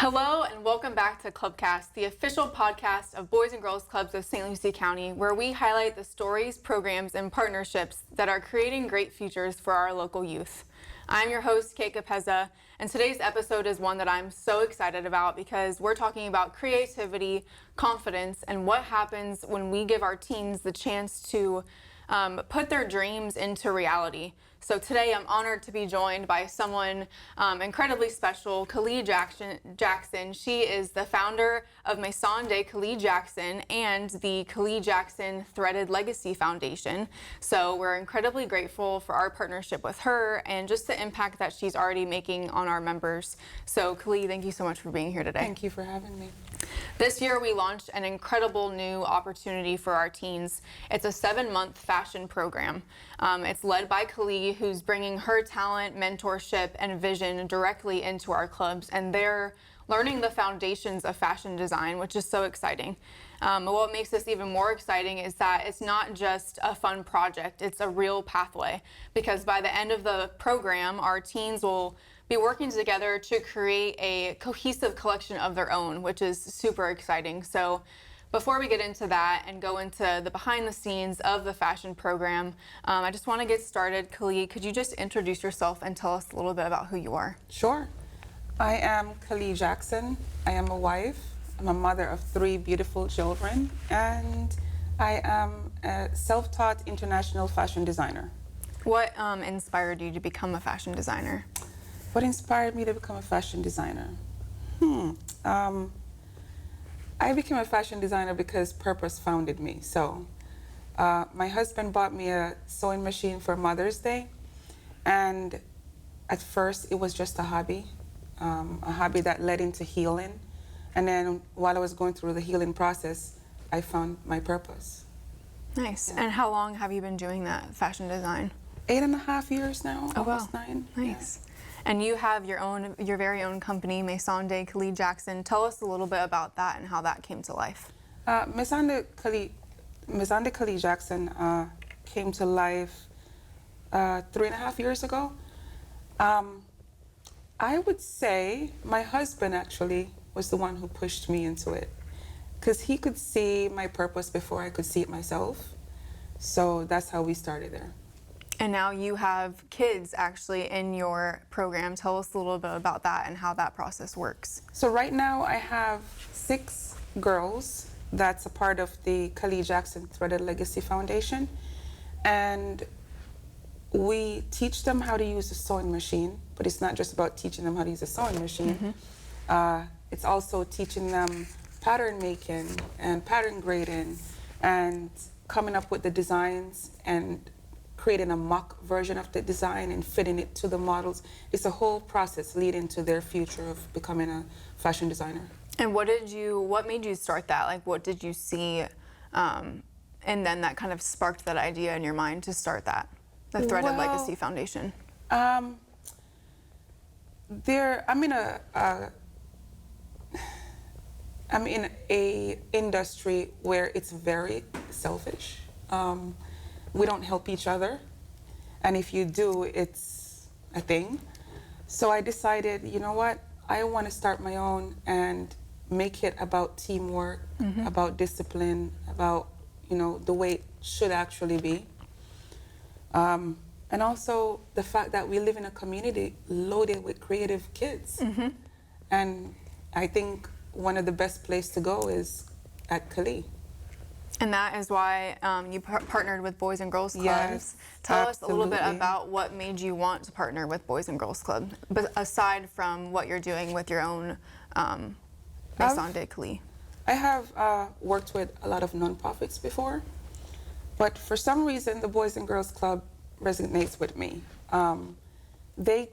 Hello and welcome back to ClubCast, the official podcast of Boys and Girls Clubs of St. Lucie County, where we highlight the stories, programs, and partnerships that are creating great futures for our local youth. I'm your host, Capezza, and today's episode is one that I'm so excited about because we're talking about creativity, confidence, and what happens when we give our teens the chance to put their dreams into reality. So today I'm honored to be joined by someone incredibly special, Kallee Jackson. She is the founder of Maison de Kallee Jackson and the Kallee Jackson Threaded Legacy Foundation. So we're incredibly grateful for our partnership with her and just the impact that she's already making on our members. So Kallee, thank you so much for being here today. Thank you for having me. This year we launched an incredible new opportunity for our teens. It's a 7-month fashion program. It's led by Kallee, who's bringing her talent, mentorship, and vision directly into our clubs, and they're learning the foundations of fashion design, which is so exciting. What makes this even more exciting is that it's not just a fun project, it's a real pathway, because by the end of the program, our teens will be working together to create a cohesive collection of their own, which is super exciting. So before we get into that and go into the behind the scenes of the fashion program, I just want to get started. Kallee, could you just introduce yourself and tell us a little bit about who you are? Sure. I am Kallee Jackson. I am a wife. I'm a mother of 3 beautiful children, and I am a self-taught international fashion designer. What inspired you to become a fashion designer? What inspired me to become a fashion designer? I became a fashion designer because purpose founded me. So my husband bought me a sewing machine for Mother's Day, and at first it was just a hobby that led into healing. And then while I was going through the healing process, I found my purpose. Nice. Yeah. And how long have you been doing that fashion design? 8.5 years now, Oh, almost wow. 9. Nice. Yeah. And you have your very own company, Maison de Kallee Jackson. Tell us a little bit about that and how that came to life. Maison de Kallee Jackson came to life 3.5 years ago. I would say my husband actually was the one who pushed me into it, because he could see my purpose before I could see it myself. So that's how we started there. And now you have kids actually in your program. Tell us a little bit about that and how that process works. So right now I have 6 girls that's a part of the Kallee Jackson Threaded Legacy Foundation. And we teach them how to use a sewing machine, but it's not just about teaching them how to use a sewing machine. Mm-hmm. It's also teaching them pattern making and pattern grading and coming up with the designs and creating a mock version of the design and fitting it to the models. It's a whole process leading to their future of becoming a fashion designer. And what made you start that? Like, what did you see, and then that kind of sparked that idea in your mind to start that, the Threaded Legacy Foundation? I'm in a industry where it's very selfish. We don't help each other, and if you do, it's a thing. So I decided, you know what, I want to start my own and make it about teamwork, mm-hmm. about discipline, about, the way it should actually be. And also the fact that we live in a community loaded with creative kids. Mm-hmm. And I think one of the best places to go is at Kallee. And that is why you partnered with Boys and Girls Clubs. Yes, Tell absolutely. us a little bit about what made you want to partner with Boys and Girls Club, but aside from what you're doing with your own Maison de Kallee. I have worked with a lot of nonprofits before, but for some reason the Boys and Girls Club resonates with me. They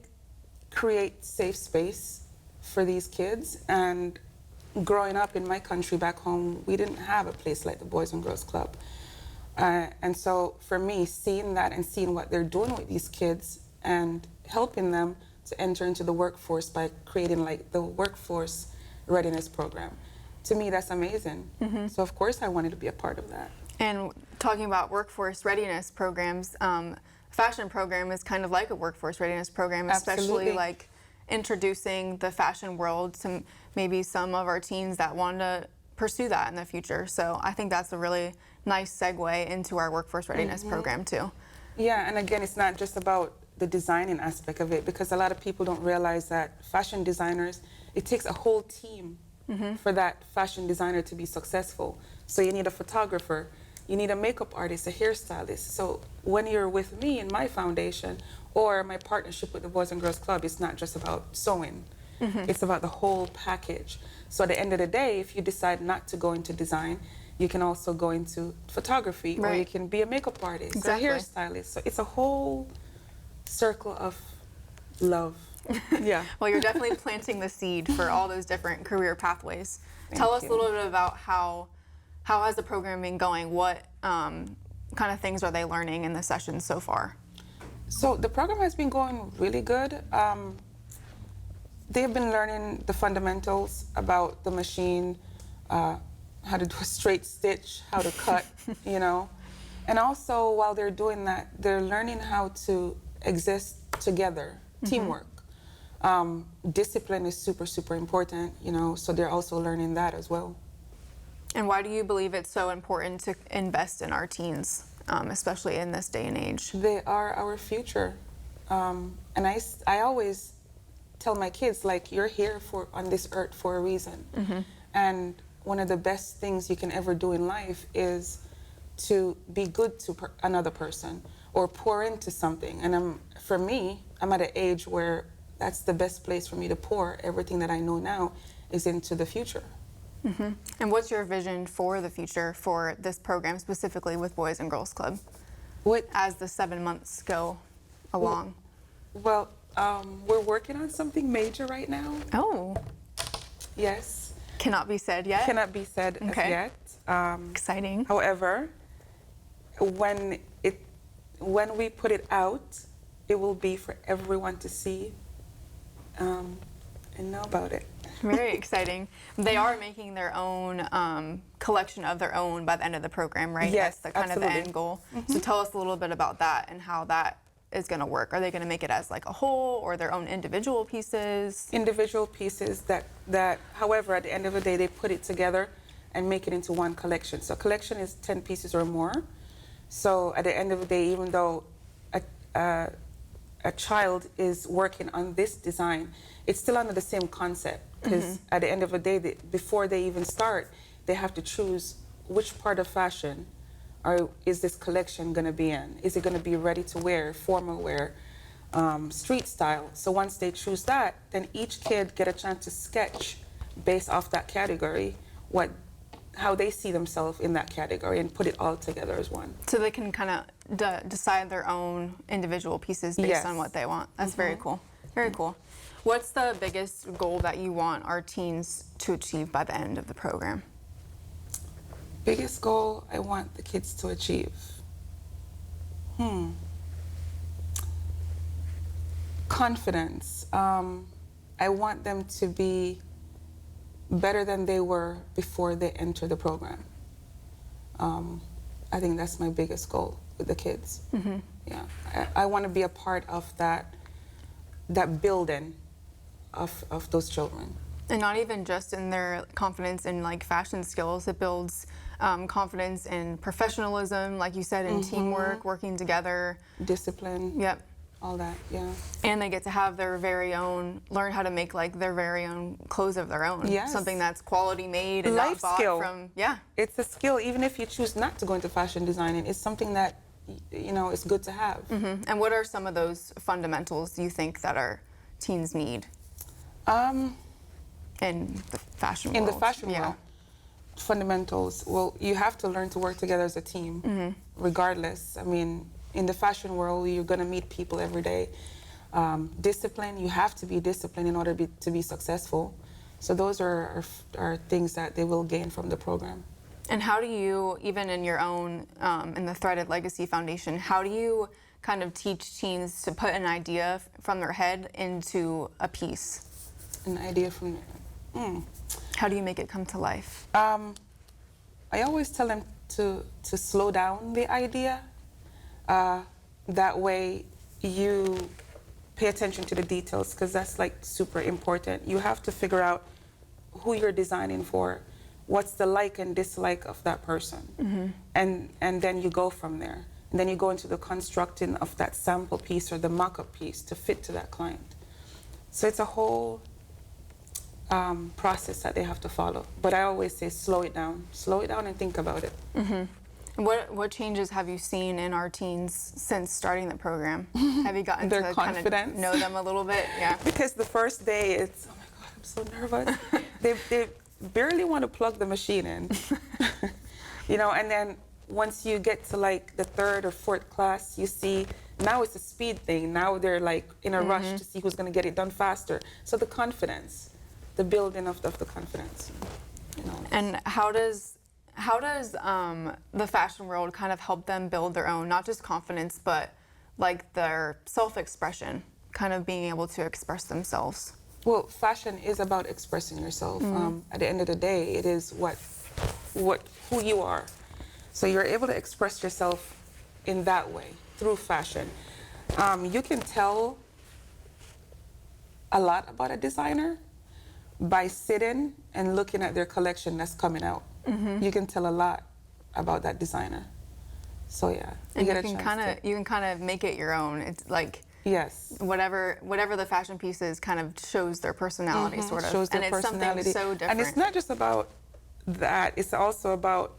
create safe space for these kids, and growing up in my country back home, we didn't have a place like the Boys and Girls Club. And so for me, seeing that and seeing what they're doing with these kids and helping them to enter into the workforce by creating like the workforce readiness program, to me, that's amazing. Mm-hmm. So of course I wanted to be a part of that. And talking about workforce readiness programs, fashion program is kind of like a workforce readiness program, especially Absolutely. like introducing the fashion world to maybe some of our teens that want to pursue that in the future. So I think that's a really nice segue into our workforce readiness program too. Yeah, and again, it's not just about the designing aspect of it, because a lot of people don't realize that fashion designers, it takes a whole team for that fashion designer to be successful. So you need a photographer, you need a makeup artist, a hairstylist. So when you're with me in my foundation or my partnership with the Boys and Girls Club, it's not just about sewing. It's about the whole package. So at the end of the day, if you decide not to go into design, you can also go into photography, or you can be a makeup artist, or a hairstylist. So it's a whole circle of love. Yeah. Well, you're definitely planting the seed for all those different career pathways. Tell us a little bit about how has the program been going? What kind of things are they learning in the sessions so far? So the program has been going really good. They've been learning the fundamentals about the machine, how to do a straight stitch, how to cut, you know. And also, while they're doing that, they're learning how to exist together, teamwork. Discipline is super, super important, you know, so they're also learning that as well. And why do you believe it's so important to invest in our teens, especially in this day and age? They are our future. And I always tell my kids, like, you're here on this earth for a reason. And one of the best things you can ever do in life is to be good to another person or pour into something. And for me, I'm at an age where that's the best place for me to pour everything that I know now is into the future. And what's your vision for the future for this program, specifically with Boys and Girls Club, as the 7 months go along? Well, we're working on something major right now. Oh. Yes. Cannot be said yet? Cannot be said as yet. Exciting. However, when we put it out, it will be for everyone to see and know about it. Very exciting. They are making their own collection of their own by the end of the program, right? Yes, that's kind of the end goal. So tell us a little bit about that and how that is going to work. Are they going to make it as like a whole, or their own individual pieces? Individual pieces that, however, at the end of the day, they put it together and make it into one collection. So collection is 10 pieces or more. So at the end of the day, even though a child is working on this design, it's still under the same concept, because at the end of the day, before they even start, they have to choose which part of fashion is this collection going to be in. Is it going to be ready to wear, formal wear, street style? So once they choose that, then each kid get a chance to sketch based off that category how they see themselves in that category and put it all together as one. So they can kind of decide their own individual pieces based on what they want. That's very cool. Very cool. What's the biggest goal that you want our teens to achieve by the end of the program? Biggest goal I want the kids to achieve? Confidence. I want them to be better than they were before they enter the program. I think that's my biggest goal with the kids. Yeah, I want to be a part of that building of those children. And not even just in their confidence in like fashion skills, it builds confidence in professionalism, like you said, in teamwork, working together. Discipline. Yep. All that, yeah. And they get to have their very own, learn how to make like their very own clothes of their own. Yes. Something that's quality made and Life not bought skill. from, yeah. It's a skill, even if you choose not to go into fashion designing, it's something that, you know, it's good to have. And what are some of those fundamentals you think that our teens need in the fashion world? In the fashion world, fundamentals, well, you have to learn to work together as a team, regardless. I mean, in the fashion world, you're going to meet people every day. Discipline, you have to be disciplined in order to be successful. So those are things that they will gain from the program. And how do you, even in your own, in the Threaded Legacy Foundation, how do you kind of teach teens to put an idea from their head into a piece? An idea from How do you make it come to life? I always tell them to slow down the idea. That way you pay attention to the details, because that's like super important. You have to figure out who you're designing for, what's the like and dislike of that person, and then you go from there. And then you go into the constructing of that sample piece or the mock-up piece to fit to that client. So it's a whole process that they have to follow. But I always say slow it down and think about it. What changes have you seen in our teens since starting the program? Have you gotten Their to confidence. kind of know them a little bit? Yeah. Because the first day it's, oh my God, I'm so nervous. they barely want to plug the machine in. You know, and then once you get to like the third or fourth class, you see now it's a speed thing. Now they're like in a rush to see who's going to get it done faster. So the confidence, the building of the confidence. You know. And how does the fashion world kind of help them build their own, not just confidence, but like their self-expression, kind of being able to express themselves? Well, fashion is about expressing yourself. At the end of the day, it is who you are. So you're able to express yourself in that way through fashion. You can tell a lot about a designer by sitting and looking at their collection that's coming out. You can tell a lot about that designer. So yeah, And you can kind of make it your own. It's like yes, whatever the fashion piece is kind of shows their personality, sort of. Shows their and it's personality. something so different. And it's not just about that. It's also about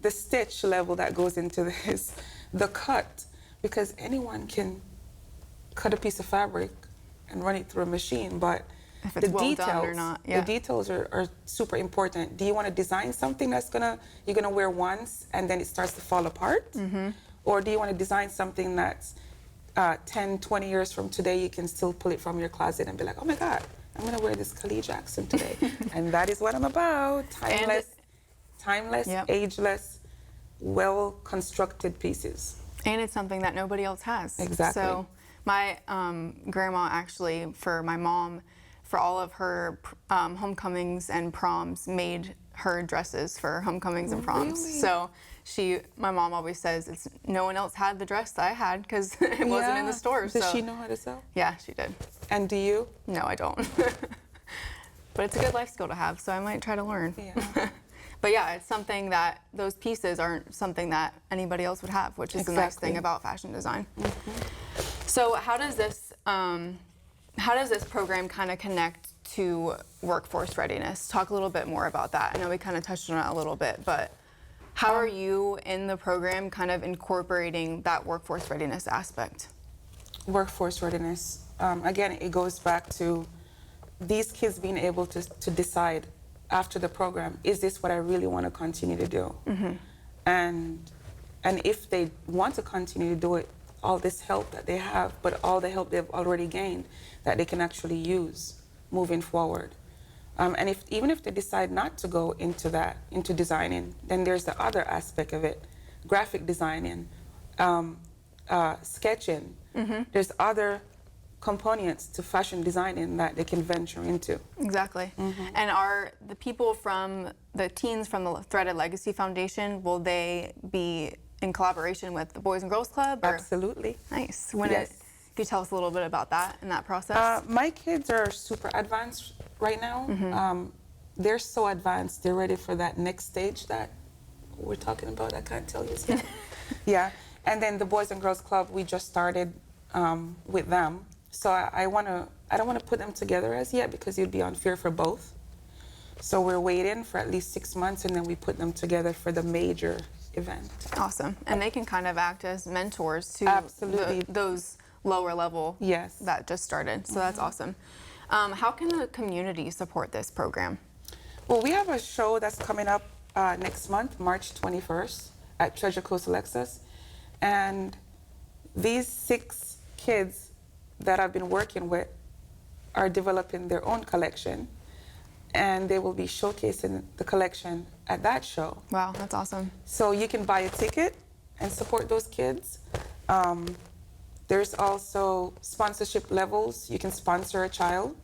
the stitch level that goes into this, the cut, because anyone can cut a piece of fabric and run it through a machine, but if it's the well details, done or not, yeah. the details are super important. Do you want to design something that's you're gonna wear once and then it starts to fall apart? Or do you want to design something that's 10, 20 years from today, you can still pull it from your closet and be like, oh my God, I'm gonna wear this Kallee Jackson today. And that is what I'm about. Timeless, Yep. ageless, well-constructed pieces. And it's something that nobody else has. Exactly. So my grandma actually, for my mom, for all of her homecomings and proms, made her dresses for homecomings and proms. Really? So my mom always says, no one else had the dress that I had because it wasn't in the stores. Does she know how to sew? Yeah, she did. And do you? No, I don't. But it's a good life skill to have, so I might try to learn. Yeah. But yeah, it's something that those pieces aren't something that anybody else would have, which is the nice thing about fashion design. So how does this program kind of connect to workforce readiness? Talk a little bit more about that. I know we kind of touched on it a little bit, but how are you in the program kind of incorporating that workforce readiness aspect? Workforce readiness. Again, it goes back to these kids being able to decide after the program, is this what I really want to continue to do? And if they want to continue to do it, all this help that they have, but all the help they've already gained that they can actually use moving forward. And even if they decide not to go into designing, then there's the other aspect of it, graphic designing, sketching. There's other components to fashion designing that they can venture into. Exactly. And are the people from the teens from the Threaded Legacy Foundation, will they be in collaboration with the Boys and Girls Club? Or? Absolutely. Nice. Yes. Could you tell us a little bit about that and that process? My kids are super advanced right now. They're so advanced, they're ready for that next stage that we're talking about. I can't tell you yet. Yeah. And then the Boys and Girls Club, we just started with them. So I don't want to put them together as yet because it would be unfair for both. So we're waiting for at least 6 months and then we put them together for the major event. Awesome. And they can kind of act as mentors to Absolutely. Those lower level Yes. that just started. So that's awesome. How can the community support this program? Well, we have a show that's coming up next month, March 21st at Treasure Coast Lexus. And these 6 kids that I've been working with are developing their own collection, and they will be showcasing the collection at that show. Wow, that's awesome. So you can buy a ticket and support those kids. There's also sponsorship levels. You can sponsor a child.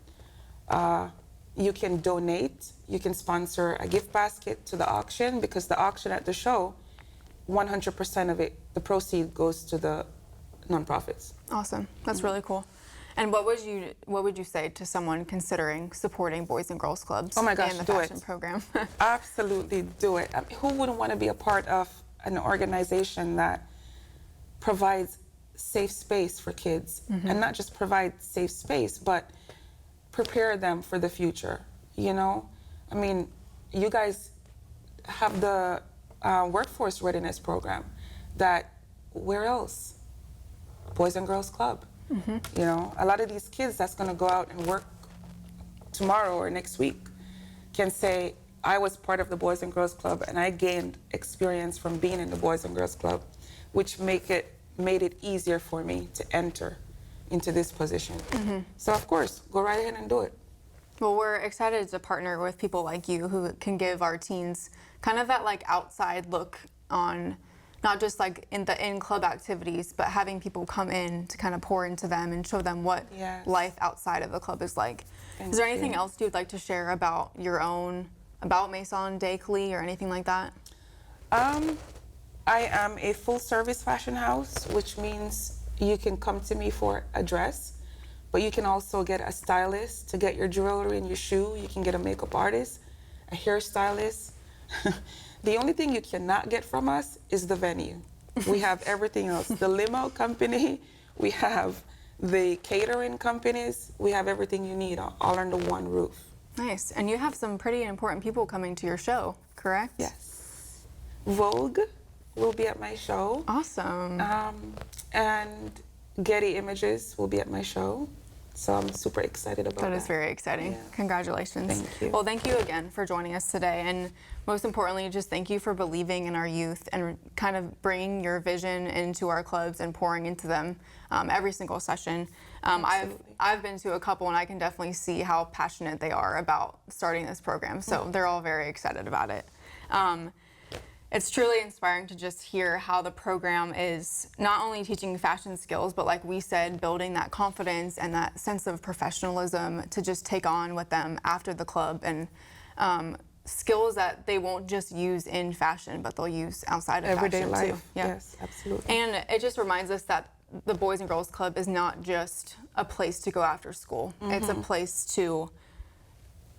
You can donate. You can sponsor a gift basket to the auction, because the auction at the show, 100% of it, the proceed goes to the nonprofits. Awesome. That's really cool. And what would you say to someone considering supporting Boys and Girls Clubs Oh my gosh, and the do fashion it. program? Absolutely do it. I mean, who wouldn't want to be a part of an organization that provides safe space for kids, and not just provide safe space, but prepare them for the future, you know? I mean, you guys have the workforce readiness program that, where else? Boys and Girls Club. You know, a lot of these kids that's going to go out and work tomorrow or next week can say, I was part of the Boys and Girls Club and I gained experience from being in the Boys and Girls Club, which made it easier for me to enter into this position. So of course, go right ahead and do it. Well, we're excited to partner with people like you who can give our teens kind of that like outside look on not just like in the in-club activities, but having people come in to kind of pour into them and show them what life outside of the club is like. Is there anything else you'd like to share about about Maison de Kallee or anything like that? I am a full-service fashion house, which means you can come to me for a dress, but you can also get a stylist to get your jewelry and your shoe. You can get a makeup artist, a hairstylist. The only thing you cannot get from us is the venue. We have everything else. The limo company, we have the catering companies, we have everything you need all under one roof. Nice. And you have some pretty important people coming to your show, correct? Yes. Vogue will be at my show. Awesome. And Getty Images will be at my show. So I'm super excited about that. That is very exciting. Yeah. Congratulations. Thank you. Well, thank you again for joining us today. And most importantly, just thank you for believing in our youth and kind of bringing your vision into our clubs and pouring into them every single session. I've been to a couple and I can definitely see how passionate they are about starting this program. So they're all very excited about it. It's truly inspiring to just hear how the program is not only teaching fashion skills, but like we said, building that confidence and that sense of professionalism to just take on with them after the club, and skills that they won't just use in fashion, but they'll use outside of everyday fashion life. too. Yeah. Yes, absolutely. And it just reminds us that the Boys and Girls Club is not just a place to go after school. It's a place to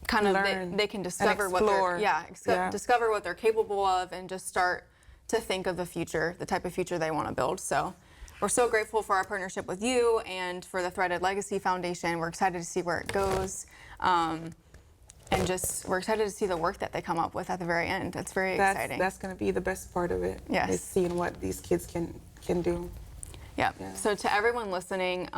kind of they can discover what they're discover what they're capable of, and just start to think of the future, the type of future they want to build. So we're so grateful for our partnership with you and for the Threaded Legacy Foundation. We're excited to see where it goes, and just we're excited to see the work that they come up with at the very end. It's very exciting. That's going to be the best part of it. Yes. Is seeing what these kids can do. Yeah. So to everyone listening,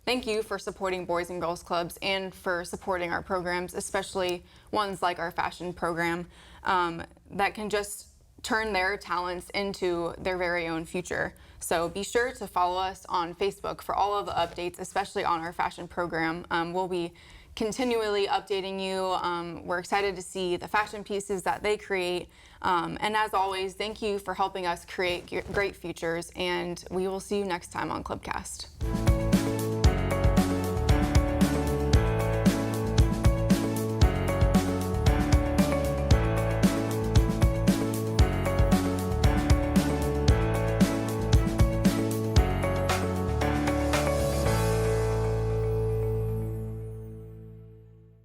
thank you for supporting Boys and Girls Clubs and for supporting our programs, especially ones like our fashion program that can just turn their talents into their very own future. So be sure to follow us on Facebook for all of the updates, especially on our fashion program. We'll be continually updating you. We're excited to see the fashion pieces that they create. And as always, thank you for helping us create great futures, and we will see you next time on ClubCast.